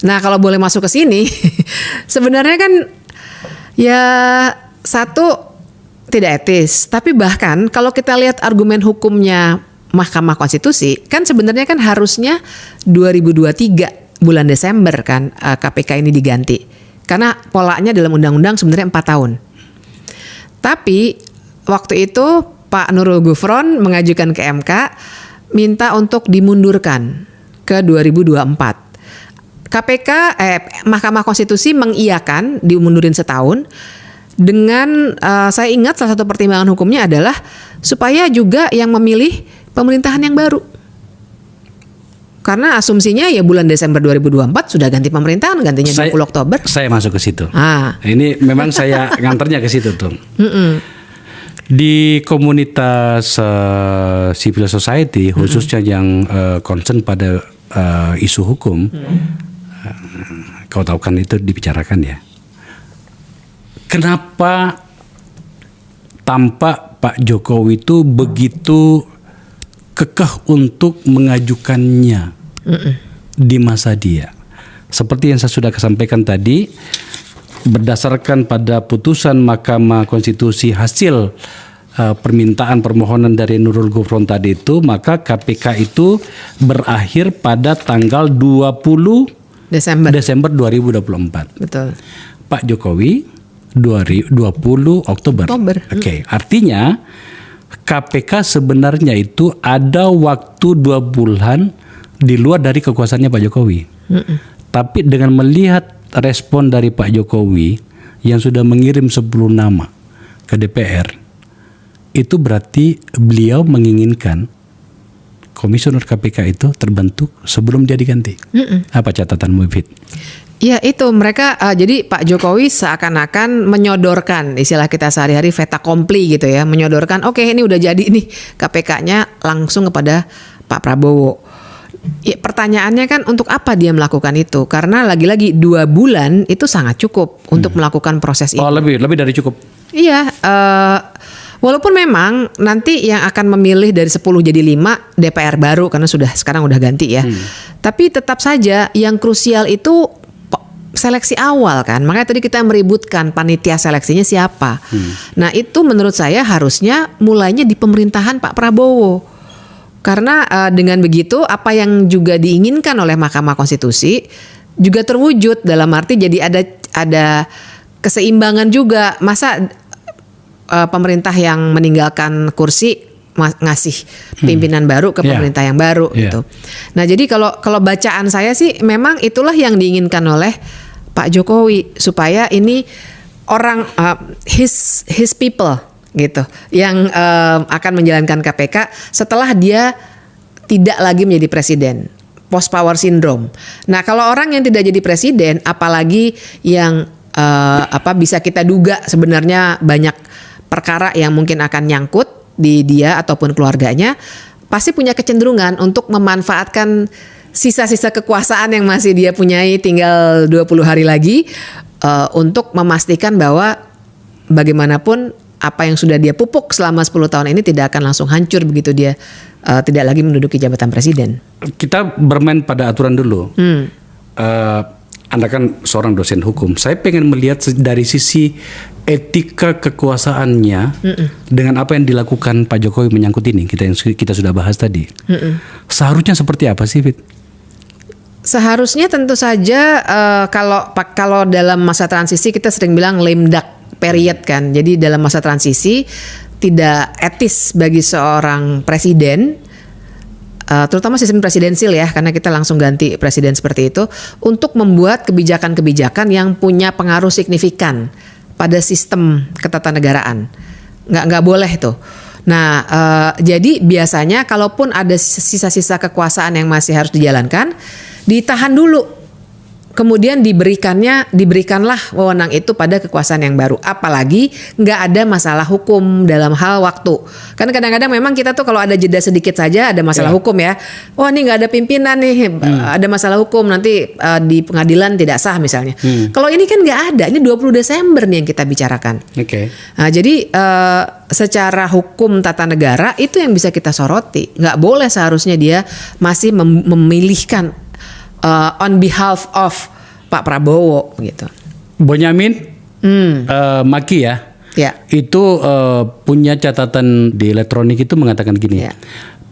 Nah kalau boleh masuk ke sini, sebenarnya kan ya satu tidak etis. Tapi bahkan kalau kita lihat argumen hukumnya Mahkamah Konstitusi, kan sebenarnya kan harusnya 2023 bulan Desember kan KPK ini diganti. Karena polanya dalam undang-undang sebenarnya 4 tahun. Tapi waktu itu Pak Nurul Gufron mengajukan ke MK minta untuk dimundurkan ke 2024. Mahkamah Konstitusi mengiyakan dimundurin setahun dengan saya ingat salah satu pertimbangan hukumnya adalah supaya juga yang memilih pemerintahan yang baru. Karena asumsinya ya bulan Desember 2024 sudah ganti pemerintahan, gantinya 20 Oktober. Saya masuk ke situ. Ini memang saya nganternya ke situ tuh. Di komunitas civil society khususnya yang concern pada isu hukum, kau tahu kan itu dibicarakan ya. Kenapa tampak Pak Jokowi itu begitu kekeh untuk mengajukannya di masa dia. Seperti yang saya sudah sampaikan tadi, berdasarkan pada putusan Mahkamah Konstitusi hasil permintaan permohonan dari Nurul Gufron tadi itu, maka KPK itu berakhir pada tanggal 20 Desember 2024. Betul. Pak Jokowi 20 Oktober. Oke, artinya KPK sebenarnya itu ada waktu 2 bulan di luar dari kekuasaannya Pak Jokowi. Tapi dengan melihat respon dari Pak Jokowi yang sudah mengirim 10 nama ke DPR, itu berarti beliau menginginkan komisioner KPK itu terbentuk sebelum dia diganti. Apa catatanmu, Fit? Ya itu mereka jadi Pak Jokowi seakan-akan menyodorkan istilah kita sehari-hari fait accompli gitu ya, menyodorkan oke, ini udah jadi nih KPK-nya langsung kepada Pak Prabowo. Ya, pertanyaannya kan untuk apa dia melakukan itu? Karena lagi-lagi 2 bulan itu sangat cukup untuk melakukan proses itu. Oh lebih dari cukup. Iya, walaupun memang nanti yang akan memilih dari 10 jadi 5 DPR baru karena sekarang udah ganti ya. Tapi tetap saja yang krusial itu seleksi awal kan. Makanya tadi kita meributkan panitia seleksinya siapa. Nah itu menurut saya harusnya mulainya di pemerintahan Pak Prabowo. Karena dengan begitu apa yang juga diinginkan oleh Mahkamah Konstitusi juga terwujud, dalam arti jadi ada keseimbangan juga. Masa pemerintah yang meninggalkan kursi ngasih pimpinan baru ke pemerintah yang baru gitu. Nah jadi kalau bacaan saya sih memang itulah yang diinginkan oleh Pak Jokowi, supaya ini orang his people gitu yang akan menjalankan KPK setelah dia tidak lagi menjadi presiden, post power syndrome. Nah kalau orang yang tidak jadi presiden, apalagi yang bisa kita duga sebenarnya banyak perkara yang mungkin akan nyangkut di dia ataupun keluarganya, pasti punya kecenderungan untuk memanfaatkan sisa-sisa kekuasaan yang masih dia punyai tinggal 20 hari lagi untuk memastikan bahwa bagaimanapun apa yang sudah dia pupuk selama 10 tahun ini tidak akan langsung hancur begitu dia tidak lagi menduduki jabatan presiden. Kita bermain pada aturan dulu. Anda kan seorang dosen hukum. Saya pengen melihat dari sisi etika kekuasaannya dengan apa yang dilakukan Pak Jokowi menyangkut ini. Kita sudah bahas tadi. Seharusnya seperti apa sih, Fit? Seharusnya tentu saja kalau dalam masa transisi kita sering bilang lame duck period kan. Jadi dalam masa transisi tidak etis bagi seorang presiden, terutama sistem presidensil ya, karena kita langsung ganti presiden seperti itu, untuk membuat kebijakan-kebijakan yang punya pengaruh signifikan pada sistem ketatanegaraan. Nggak boleh tuh. Nah, jadi biasanya kalaupun ada sisa-sisa kekuasaan yang masih harus dijalankan, ditahan dulu. Kemudian diberikanlah wewenang itu pada kekuasaan yang baru. Apalagi nggak ada masalah hukum dalam hal waktu. Karena kadang-kadang memang kita tuh kalau ada jeda sedikit saja ada masalah hukum ya. Wah ini nggak ada pimpinan nih, ada masalah hukum nanti di pengadilan tidak sah misalnya. Kalau ini kan nggak ada. Ini 20 Desember nih yang kita bicarakan. Nah, jadi secara hukum tata negara itu yang bisa kita soroti. Nggak boleh seharusnya dia masih memilihkan on behalf of Pak Prabowo gitu. Bonyamin Maki ya. Ya. Itu punya catatan di elektronik itu mengatakan gini. Ya.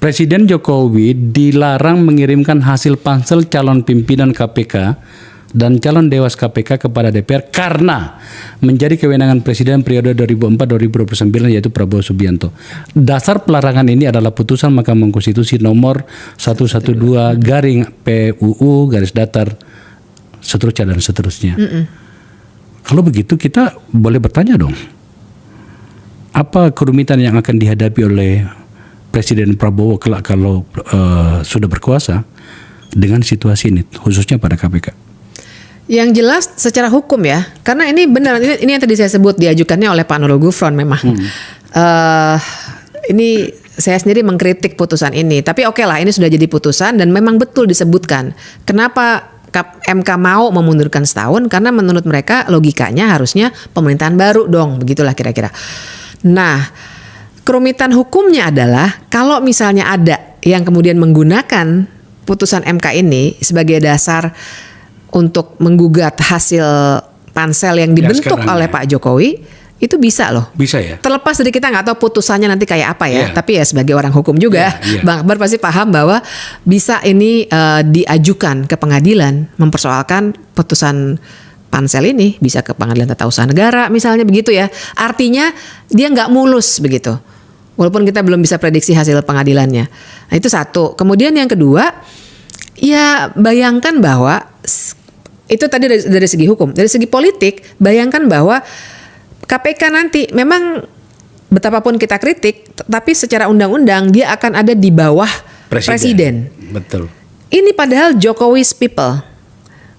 Presiden Jokowi dilarang mengirimkan hasil pansel calon pimpinan KPK dan calon dewas KPK kepada DPR karena menjadi kewenangan Presiden periode 2004-2029 yaitu Prabowo Subianto. Dasar pelarangan ini adalah putusan Mahkamah Konstitusi nomor 112 garing PUU garis datar seterusnya dan seterusnya. Kalau begitu kita boleh bertanya dong, apa kerumitan yang akan dihadapi oleh Presiden Prabowo kalau sudah berkuasa dengan situasi ini, khususnya pada KPK? Yang jelas secara hukum ya, karena ini benar, ini yang tadi saya sebut diajukannya oleh Pak Nurul Gufron memang. Ini saya sendiri mengkritik putusan ini, tapi oke lah, ini sudah jadi putusan dan memang betul disebutkan. Kenapa MK mau memundurkan setahun? Karena menurut mereka logikanya harusnya pemerintahan baru dong, begitulah kira-kira. Nah, kerumitan hukumnya adalah kalau misalnya ada yang kemudian menggunakan putusan MK ini sebagai dasar untuk menggugat hasil pansel yang dibentuk oleh Pak Jokowi, itu bisa loh. Bisa ya. Terlepas dari kita nggak tahu putusannya nanti kayak apa ya, tapi ya sebagai orang hukum juga, Bang Akbar pasti paham bahwa bisa ini diajukan ke pengadilan, mempersoalkan putusan pansel ini, bisa ke pengadilan tata usaha negara misalnya begitu ya. Artinya dia nggak mulus begitu. Walaupun kita belum bisa prediksi hasil pengadilannya. Nah itu satu. Kemudian yang kedua, ya bayangkan bahwa itu tadi dari segi hukum, dari segi politik, bayangkan bahwa KPK nanti memang betapapun kita kritik, tapi secara undang-undang dia akan ada di bawah presiden. Betul. Ini padahal Jokowi's people.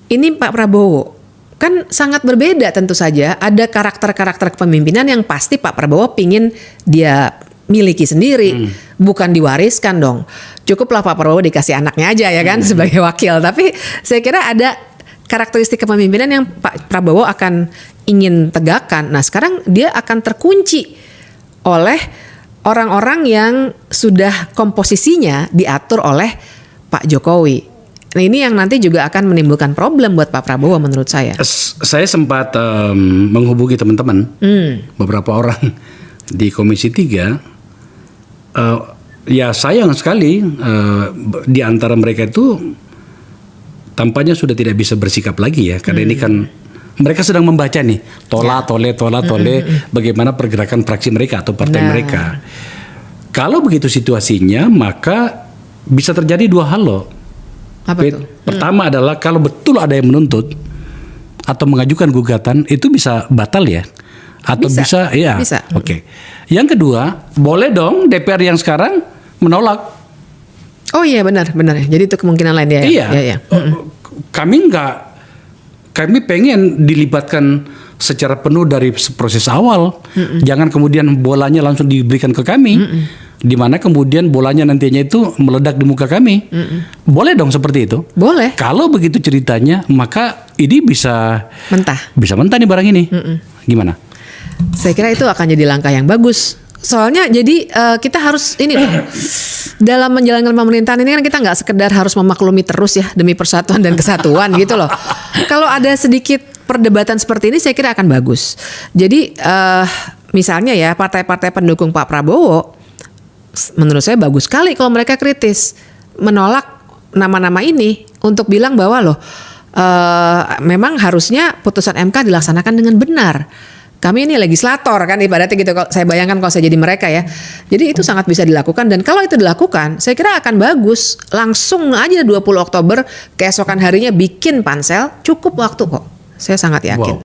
Ini Pak Prabowo. Kan sangat berbeda tentu saja. Ada karakter-karakter kepemimpinan yang pasti Pak Prabowo pingin dia miliki sendiri, bukan diwariskan dong. Cukuplah Pak Prabowo dikasih anaknya aja ya kan sebagai wakil. Tapi saya kira ada karakteristik kepemimpinan yang Pak Prabowo akan ingin tegakkan. Nah sekarang dia akan terkunci oleh orang-orang yang sudah komposisinya diatur oleh Pak Jokowi. Nah ini yang nanti juga akan menimbulkan problem buat Pak Prabowo menurut saya. Saya sempat menghubungi teman-teman, beberapa orang di Komisi 3. Ya sayang sekali di antara mereka itu tampaknya sudah tidak bisa bersikap lagi ya, karena ini kan mereka sedang membaca nih tola tole bagaimana pergerakan fraksi mereka atau partai mereka. Kalau begitu situasinya maka bisa terjadi dua hal loh. Apa tuh? Pertama adalah kalau betul ada yang menuntut atau mengajukan gugatan itu bisa batal ya, atau bisa ya. Oke. Yang kedua, boleh dong DPR yang sekarang menolak. Oh iya benar. Jadi itu kemungkinan lain ya. Iya. Kami pengen dilibatkan secara penuh dari proses awal. Jangan kemudian bolanya langsung diberikan ke kami. Di mana kemudian bolanya nantinya itu meledak di muka kami. Boleh dong seperti itu? Boleh. Kalau begitu ceritanya, maka ini bisa mentah nih barang ini. Gimana? Saya kira itu akan jadi langkah yang bagus. Soalnya jadi kita harus ini dalam menjalankan pemerintahan ini kan kita nggak sekedar harus memaklumi terus ya demi persatuan dan kesatuan gitu loh. Kalau ada sedikit perdebatan seperti ini saya kira akan bagus. Jadi misalnya ya partai-partai pendukung Pak Prabowo menurut saya bagus sekali kalau mereka kritis menolak nama-nama ini untuk bilang bahwa loh memang harusnya putusan MK dilaksanakan dengan benar. Kami ini legislator kan ibaratnya gitu, kalau saya bayangkan kalau saya jadi mereka ya. Jadi itu sangat bisa dilakukan dan kalau itu dilakukan saya kira akan bagus. Langsung aja 20 Oktober keesokan harinya bikin pansel, cukup waktu kok. Saya sangat yakin.